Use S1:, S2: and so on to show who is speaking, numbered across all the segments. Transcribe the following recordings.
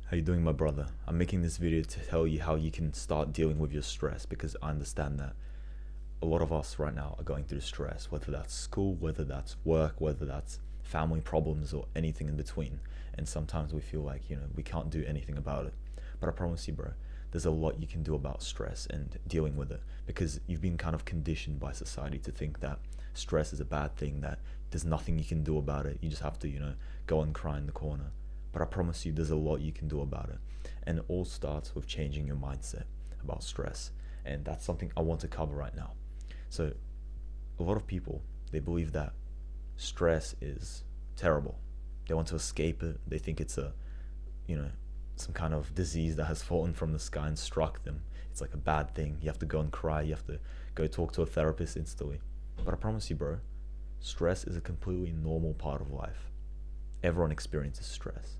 S1: How you doing, my brother? I'm making this video to tell you how you can start dealing with your stress because I understand that a lot of us right now are going through stress, whether that's school, whether that's work, whether that's family problems or anything in between. And sometimes we feel like, we can't do anything about it. But I promise you, bro, there's a lot you can do about stress and dealing with it because you've been kind of conditioned by society to think that stress is a bad thing, that there's nothing you can do about it. You just have to, go and cry in the corner. But I promise you, there's a lot you can do about it. And it all starts with changing your mindset about stress. And that's something I want to cover right now. So, a lot of people, they believe that stress is terrible. They want to escape it. They think it's you know, some kind of disease that has fallen from the sky and struck them. It's like a bad thing. You have to go and cry. You have to go talk to a therapist instantly. But I promise you, bro, stress is a completely normal part of life. Everyone experiences stress.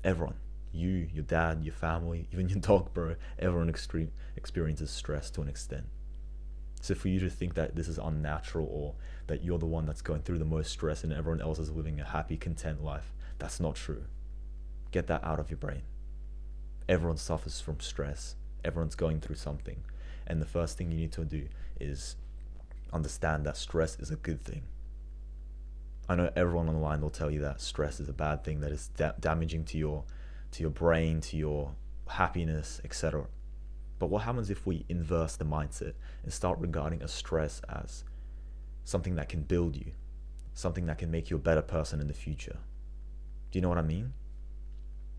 S1: Everyone. You, your dad, your family, even your dog, bro. Everyone experiences stress to an extent. So for you to think that this is unnatural or that you're the one that's going through the most stress and everyone else is living a happy, content life, that's not true. Get that out of your brain. Everyone suffers from stress. Everyone's going through something. And the first thing you need to do is understand that stress is a good thing. I know everyone online will tell you that stress is a bad thing, that is damaging to your brain, to your happiness, etc. But what happens if we inverse the mindset and start regarding a stress as something that can build you, something that can make you a better person in the future? Do you know what I mean?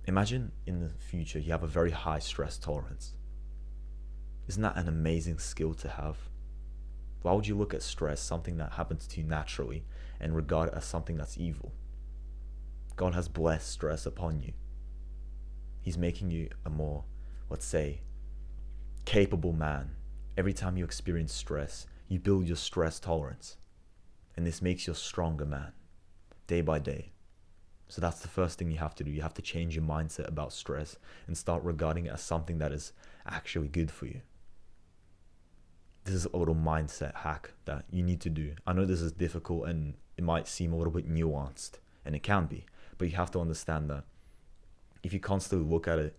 S1: Imagine in the future you have a very high stress tolerance. Isn't that an amazing skill to have? Why would you look at stress, something that happens to you naturally, and regard it as something that's evil? God has blessed stress upon you. He's making you a more, let's say, capable man. Every time you experience stress, you build your stress tolerance. And this makes you a stronger man, day by day. So that's the first thing you have to do. You have to change your mindset about stress and start regarding it as something that is actually good for you. This is a little mindset hack that you need to do. I know this is difficult and it might seem a little bit nuanced, and it can be, but you have to understand that if you constantly look at it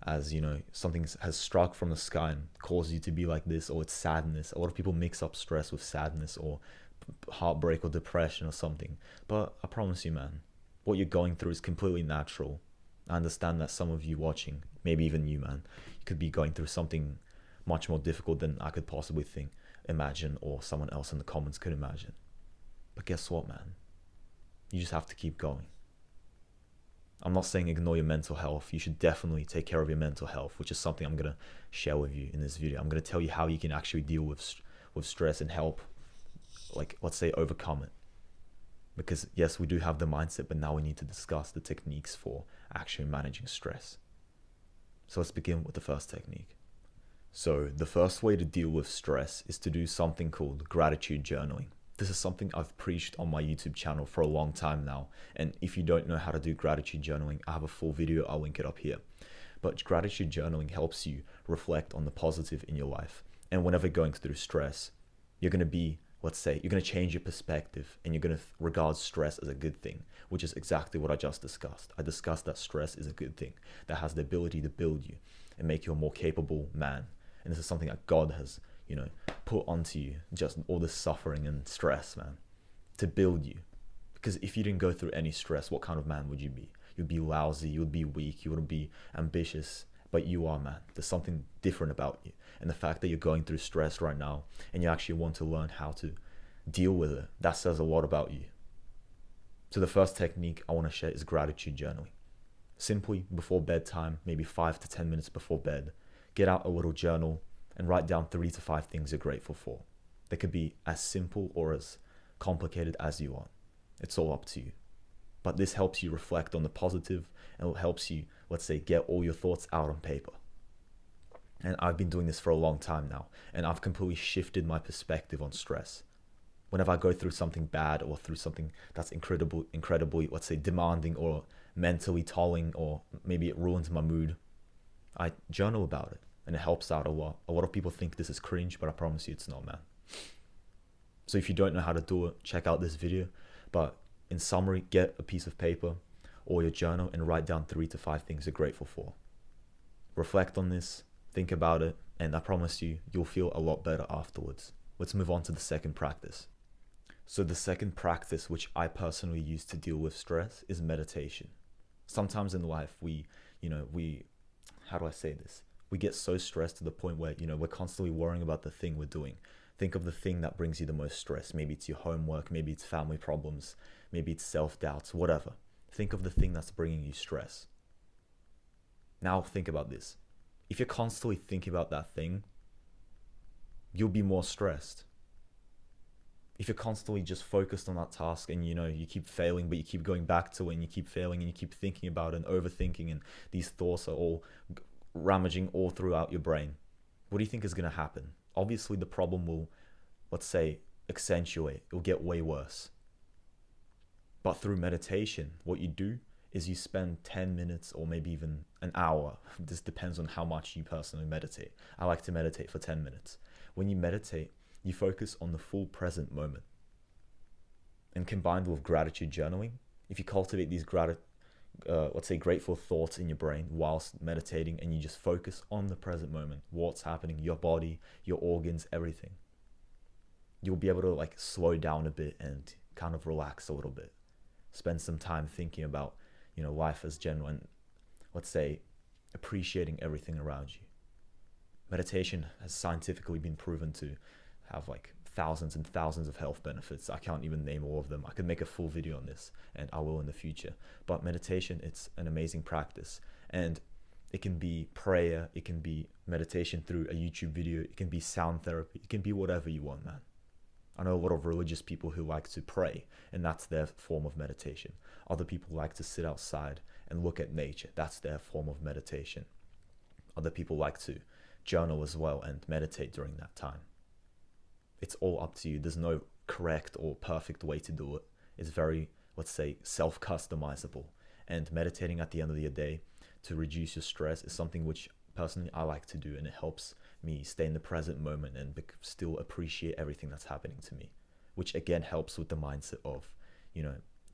S1: as, something has struck from the sky and caused you to be like this, or it's sadness. A lot of people mix up stress with sadness or heartbreak or depression or something. But I promise you, man, what you're going through is completely natural. I understand that some of you watching, maybe even you, man, you could be going through something much more difficult than I could possibly imagine, or someone else in the comments could imagine. But guess what, man? You just have to keep going. I'm not saying ignore your mental health. You should definitely take care of your mental health, which is something I'm going to share with you in this video. I'm going to tell you how you can actually deal with stress and help, let's say, overcome it. Because yes, we do have the mindset, but now we need to discuss the techniques for actually managing stress. So let's begin with the first technique. So the first way to deal with stress is to do something called gratitude journaling. This is something I've preached on my YouTube channel for a long time now. And if you don't know how to do gratitude journaling, I have a full video, I'll link it up here. But gratitude journaling helps you reflect on the positive in your life. And whenever going through stress, you're going to be, let's say, you're going to change your perspective and you're going to regard stress as a good thing, which is exactly what I just discussed. I discussed that stress is a good thing that has the ability to build you and make you a more capable man. And this is something that God has, put onto you, just all this suffering and stress, man, to build you. Because if you didn't go through any stress, what kind of man would you be? You'd be lousy, you would be weak, you wouldn't be ambitious, but you are, man. There's something different about you. And the fact that you're going through stress right now and you actually want to learn how to deal with it, that says a lot about you. So the first technique I want to share is gratitude journaling. Simply before bedtime, maybe 5 to 10 minutes before bed, get out a little journal and write down 3 to 5 things you're grateful for. They could be as simple or as complicated as you want. It's all up to you. But this helps you reflect on the positive and it helps you, let's say, get all your thoughts out on paper. And I've been doing this for a long time now, and I've completely shifted my perspective on stress. Whenever I go through something bad or through something that's incredibly, let's say, demanding or mentally tolling, or maybe it ruins my mood, I journal about it. And it helps out a lot. A lot of people think this is cringe, but I promise you it's not, man. So if you don't know how to do it, check out this video. But in summary, get a piece of paper or your journal and write down 3 to 5 things you're grateful for. Reflect on this, think about it, and I promise you, you'll feel a lot better afterwards. Let's move on to the second practice. So the second practice, which I personally use to deal with stress, is meditation. Sometimes in life, how do I say this? We get so stressed to the point where, we're constantly worrying about the thing we're doing. Think of the thing that brings you the most stress. Maybe it's your homework, maybe it's family problems, maybe it's self-doubts, whatever. Think of the thing that's bringing you stress. Now think about this. If you're constantly thinking about that thing, you'll be more stressed. If you're constantly just focused on that task and you keep failing, but you keep going back to it and you keep failing and you keep thinking about it and overthinking, and these thoughts are all rummaging all throughout your brain, what do you think is going to happen? Obviously the problem will, let's say, accentuate. It'll get way worse. But through meditation, what you do is you spend 10 minutes or maybe even an hour. This depends on how much you personally meditate. I like to meditate for 10 minutes. When you meditate, you focus on the full present moment. And combined with gratitude journaling, if you cultivate these grateful thoughts in your brain whilst meditating, and you just focus on the present moment, what's happening, your body, your organs, everything, you'll be able to slow down a bit and kind of relax a little bit. Spend some time thinking about, life as general, and let's say appreciating everything around you. Meditation has scientifically been proven to have thousands and thousands of health benefits. I can't even name all of them. I could make a full video on this, and I will in the future. But meditation, it's an amazing practice, and it can be prayer, it can be meditation through a YouTube video, it can be sound therapy, it can be whatever you want, man. I know a lot of religious people who like to pray, and that's their form of meditation. Other people like to sit outside and look at nature. That's their form of meditation. Other people like to journal as well and meditate during that time. It's all up to you. There's no correct or perfect way to do it. It's very, let's say, self-customizable. And meditating at the end of the day to reduce your stress is something which personally I like to do, and it helps me stay in the present moment and still appreciate everything that's happening to me, which again helps with the mindset of,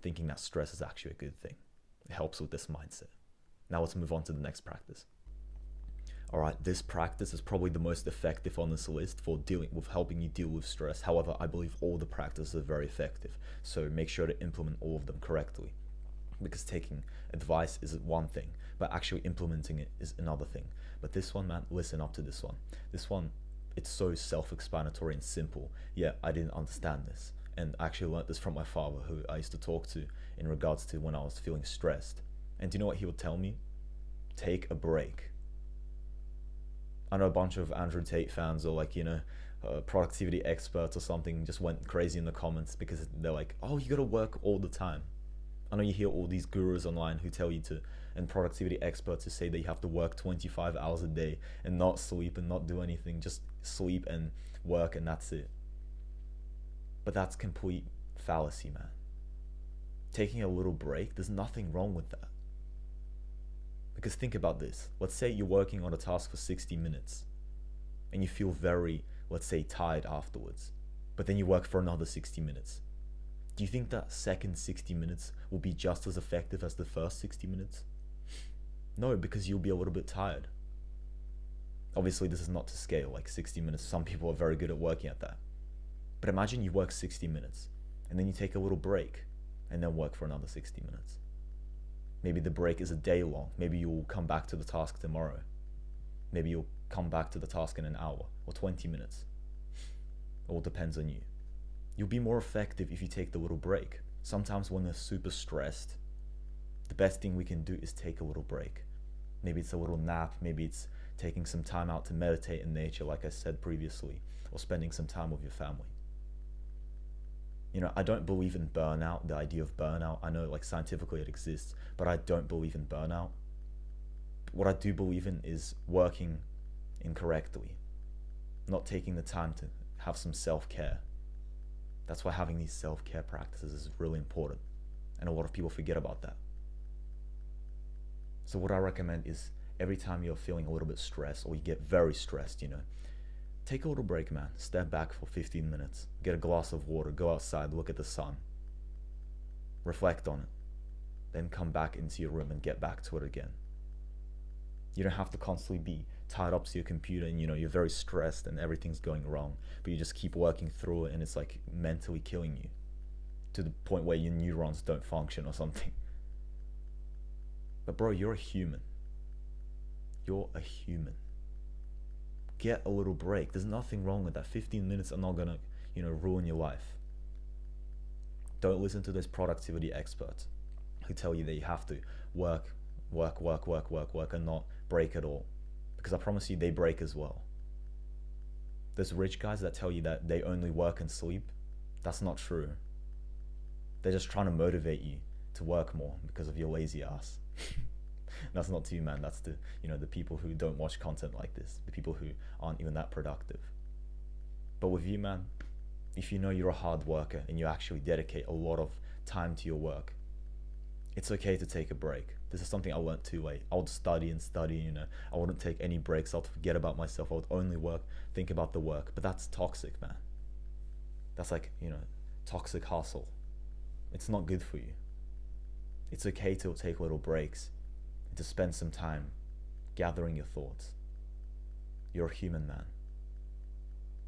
S1: thinking that stress is actually a good thing. It helps with this mindset. Now let's move on to the next practice. All right, this practice is probably the most effective on this list for helping you deal with stress. However, I believe all the practices are very effective, so make sure to implement all of them correctly. Because taking advice is one thing, but actually implementing it is another thing. But this one, man, listen up to this one. This one, it's so self-explanatory and simple. Yeah, I didn't understand this. And I actually learned this from my father, who I used to talk to in regards to when I was feeling stressed. And do you know what he would tell me? Take a break. I know a bunch of Andrew Tate fans, or productivity experts or something, just went crazy in the comments because they're like, oh, you gotta work all the time. I know you hear all these gurus online who tell you to, and productivity experts who say that you have to work 25 hours a day and not sleep and not do anything, just sleep and work and that's it. But that's complete fallacy, man. Taking a little break, there's nothing wrong with that. Because think about this. Let's say you're working on a task for 60 minutes and you feel very, let's say, tired afterwards, but then you work for another 60 minutes. Do you think that second 60 minutes will be just as effective as the first 60 minutes? No, because you'll be a little bit tired. Obviously, this is not to scale, 60 minutes. Some people are very good at working at that. But imagine you work 60 minutes and then you take a little break and then work for another 60 minutes. Maybe the break is a day long. Maybe you'll come back to the task tomorrow. Maybe you'll come back to the task in an hour or 20 minutes. It all depends on you. You'll be more effective if you take the little break. Sometimes when we're super stressed, the best thing we can do is take a little break. Maybe it's a little nap. Maybe it's taking some time out to meditate in nature, like I said previously, or spending some time with your family. I don't believe in burnout, the idea of burnout. I know scientifically it exists, but I don't believe in burnout. What I do believe in is working incorrectly, not taking the time to have some self-care. That's why having these self-care practices is really important, and a lot of people forget about that. So what I recommend is every time you're feeling a little bit stressed or you get very stressed, take a little break, man. Step back for 15 minutes. Get a glass of water. Go outside. Look at the sun. Reflect on it. Then come back into your room and get back to it again. You don't have to constantly be tied up to your computer and you're very stressed and everything's going wrong, but you just keep working through it and it's like mentally killing you to the point where your neurons don't function or something. But bro, you're a human. You're a human. Get a little break. There's nothing wrong with that. 15 minutes are not gonna, ruin your life. Don't listen to those productivity experts who tell you that you have to work and not break at all. Because I promise you, they break as well. Those rich guys that tell you that they only work and sleep, that's not true. They're just trying to motivate you to work more because of your lazy ass. That's not to you, man. That's the the people who don't watch content like this, the people who aren't even that productive. But with you, man, if you know you're a hard worker and you actually dedicate a lot of time to your work, it's okay to take a break. This is something I learned too late. I would study and study, I wouldn't take any breaks. I would forget about myself. I would only work, think about the work. But that's toxic, man. That's like, toxic hustle. It's not good for you. It's okay to take little breaks and to spend some time gathering your thoughts. You're a human, man.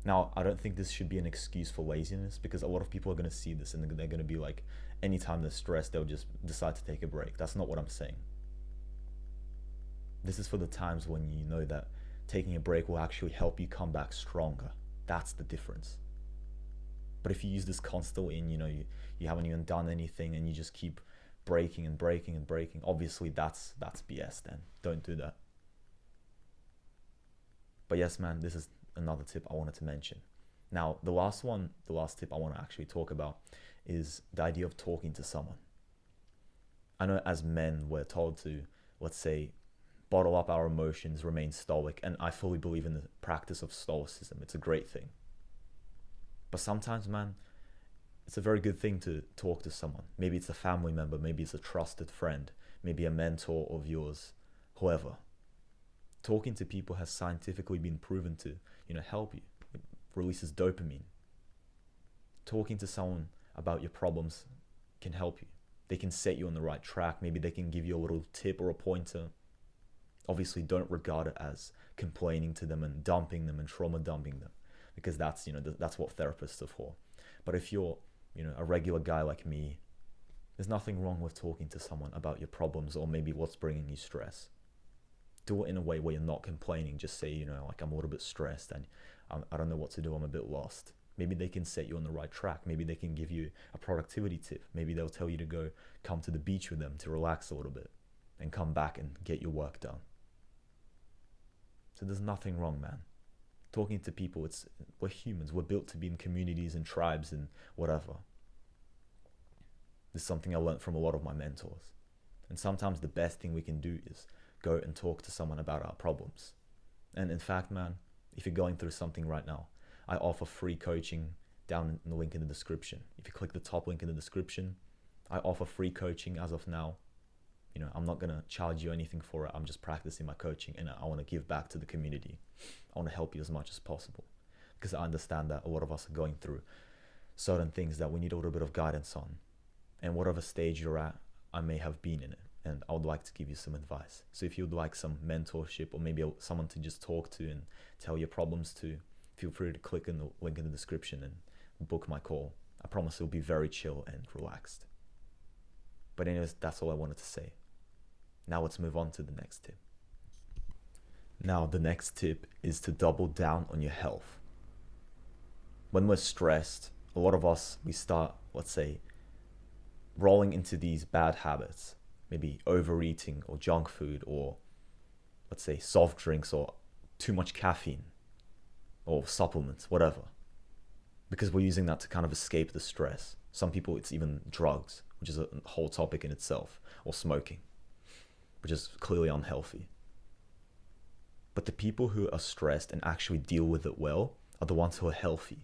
S1: Now, I don't think this should be an excuse for laziness, because a lot of people are going to see this and they're going to be like, anytime they're stressed, they'll just decide to take a break. That's not what I'm saying. This is for the times when you know that taking a break will actually help you come back stronger. That's the difference. But if you use this constantly and you haven't even done anything and you just keep breaking and breaking and breaking, obviously that's BS then. Don't do that. But yes, man, this is another tip I wanted to mention. Now, the last tip I want to actually talk about is the idea of talking to someone. I know as men, we're told to, let's say, bottle up our emotions, remain stoic, and I fully believe in the practice of stoicism. It's a great thing. But sometimes, man, it's a very good thing to talk to someone. Maybe it's a family member, maybe it's a trusted friend, maybe a mentor of yours, whoever. Talking to people has scientifically been proven to, help you. It releases dopamine. Talking to someone about your problems can help you. They can set you on the right track. Maybe they can give you a little tip or a pointer. Obviously, don't regard it as complaining to them and dumping them and trauma dumping them, because that's, that's what therapists are for. But if you're, a regular guy like me, there's nothing wrong with talking to someone about your problems or maybe what's bringing you stress. Do it in a way where you're not complaining. Just say, like, I'm a little bit stressed and I don't know what to do. I'm a bit lost. Maybe they can set you on the right track. Maybe they can give you a productivity tip. Maybe they'll tell you to come to the beach with them to relax a little bit and come back and get your work done. So there's nothing wrong, man. Talking to people, we're humans. We're built to be in communities and tribes and whatever. This is something I learned from a lot of my mentors. And sometimes the best thing we can do is go and talk to someone about our problems. And in fact, man, if you're going through something right now, I offer free coaching down in the link in the description. If you click the top link in the description, I offer free coaching as of now. I'm not going to charge you anything for it. I'm just practicing my coaching and I want to give back to the community. I want to help you as much as possible, because I understand that a lot of us are going through certain things that we need a little bit of guidance on. And whatever stage you're at, I may have been in it, and I would like to give you some advice. So if you'd like some mentorship or maybe someone to just talk to and tell your problems to, feel free to click in the link in the description and book my call. I promise it'll be very chill and relaxed. But anyways, that's all I wanted to say. Now let's move on to the next tip. Now, the next tip is to double down on your health. When we're stressed, a lot of us, we start, let's say, rolling into these bad habits, maybe overeating or junk food, or let's say soft drinks or too much caffeine or supplements, whatever, because we're using that to kind of escape the stress. Some people, it's even drugs, which is a whole topic in itself, or smoking, which is clearly unhealthy. But the people who are stressed and actually deal with it well are the ones who are healthy.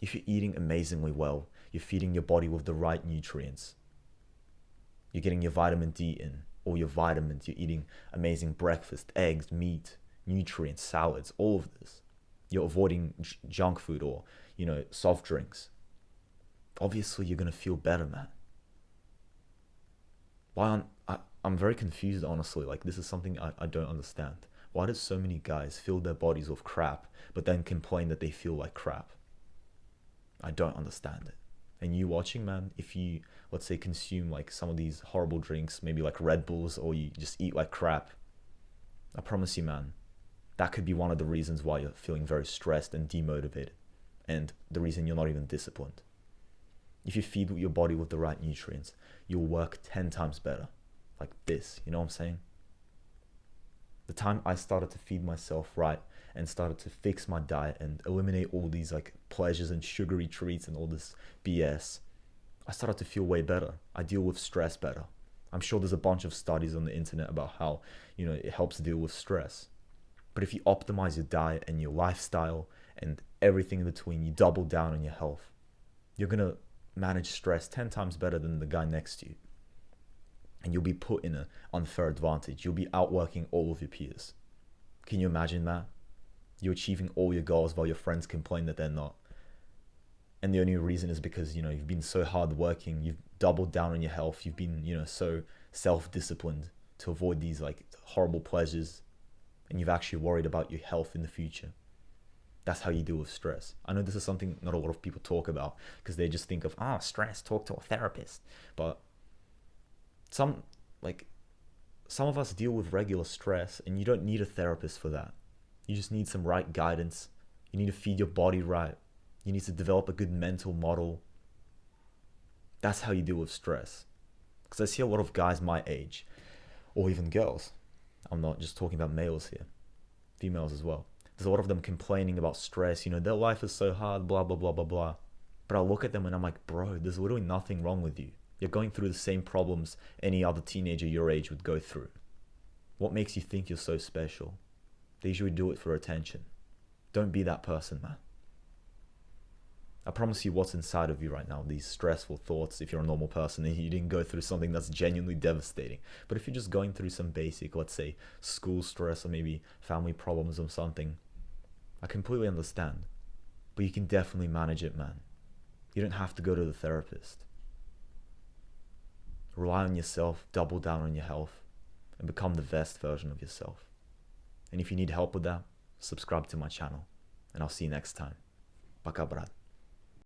S1: If you're eating amazingly well, you're feeding your body with the right nutrients, you're getting your vitamin D in, all your vitamins, you're eating amazing breakfast, eggs, meat, nutrients, salads, all of this. You're avoiding junk food or, soft drinks. Obviously, you're going to feel better, man. I'm very confused, honestly. Like, this is something I don't understand. Why do so many guys fill their bodies with crap, but then complain that they feel like crap? I don't understand it. And you watching, man, if you, let's say, consume like some of these horrible drinks, maybe like Red Bulls, or you just eat like crap, I promise you, man, that could be one of the reasons why you're feeling very stressed and demotivated, and the reason you're not even disciplined. If you feed your body with the right nutrients, you'll work 10 times better. Like this, you know what I'm saying? The time I started to feed myself right and started to fix my diet and eliminate all these like pleasures and sugary treats and all this BS, I started to feel way better. I deal with stress better. I'm sure there's a bunch of studies on the internet about how, it helps deal with stress. But if you optimize your diet and your lifestyle and everything in between, you double down on your health, you're going to manage stress 10 times better than the guy next to you. And you'll be put in an unfair advantage. You'll be outworking all of your peers. Can you imagine that? You're achieving all your goals while your friends complain that they're not. And the only reason is because, you've been so hardworking, you've doubled down on your health, you've been, so self-disciplined to avoid these like horrible pleasures, and you've actually worried about your health in the future. That's how you deal with stress. I know this is something not a lot of people talk about because they just think of, stress, talk to a therapist. But some of us deal with regular stress, and you don't need a therapist for that. You just need some right guidance. You need to feed your body right. You need to develop a good mental model. That's how you deal with stress. Because I see a lot of guys my age, or even girls. I'm not just talking about males here, females as well. There's a lot of them complaining about stress. Their life is so hard, blah, blah, blah, blah, blah. But I look at them and I'm like, bro, there's literally nothing wrong with you. You're going through the same problems any other teenager your age would go through. What makes you think you're so special? They usually do it for attention. Don't be that person, man. I promise you what's inside of you right now, these stressful thoughts, if you're a normal person and you didn't go through something that's genuinely devastating. But if you're just going through some basic, let's say, school stress or maybe family problems or something, I completely understand. But you can definitely manage it, man. You don't have to go to the therapist. Rely on yourself, double down on your health, and become the best version of yourself. And if you need help with that, subscribe to my channel, and I'll see you next time. Пока, брат.